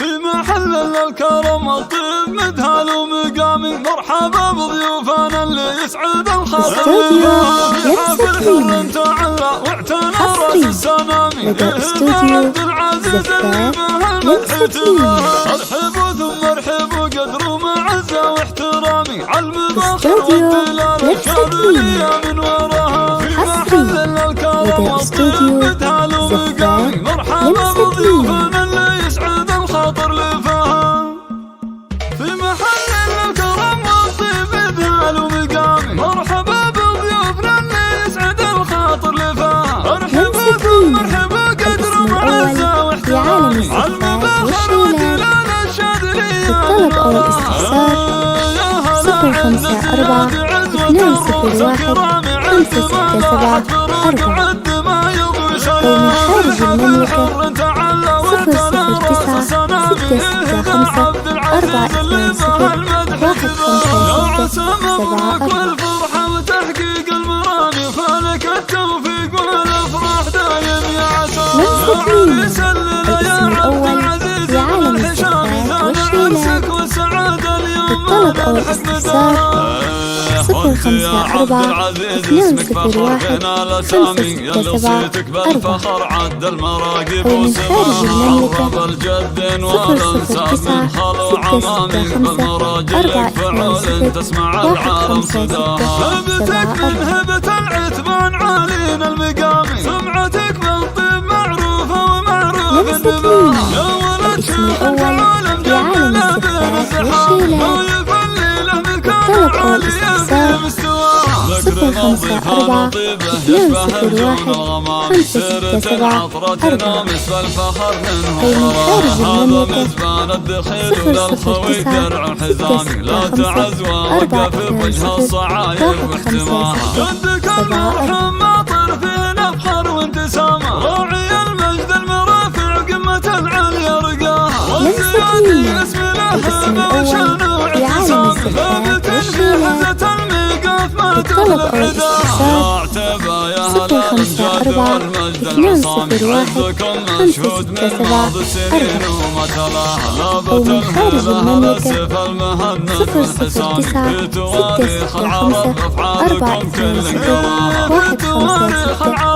في محل الكرم الطيب مدهال ومقامي، مرحبا بضيوفنا اللي يسعد الخاطر. في حفل حر تعلى واعتنى راس السنامي، عبد العزيز اللي به المدح اتباه. ارحبوا ثم ارحبوا قدر معزة واحترامي، عالمباخر والدلال شاذلية من وراها. في محل الكرم الطيب مدهال ومقامي، مرحبا بضيوفنا اللي يسعد الخاطر لفها. في محل الكرم والطيب مدهال ومقامي، مرحبا بضيوفنا اللي يسعد الخاطر لفها. ارحبوا ثم ارحبوا قدر معزة واحترامي، عالمباخر والدلال الشاذلية من وراها. 054 201 567 4 أو من خارج المملكة 009 665 420 156 والفرحة وتحقيق المرامي، فلك التوفيق والافراح دايم يا عسى. الاسم الأول في عالم الزفاف والشيلات. للطلب أو الاستفسار 054 201 567 4 أو من خارج المملكة 009 665 420 156 هبة العتبان عالين المقامي، سمعتك بالطيب معروفة ومعروف النباه. يا ولد شوف العالم جميل بين الزحام، للطلب أو الاستفسار 054 201 567 4 أو من خارج المملكة 009 665 4 156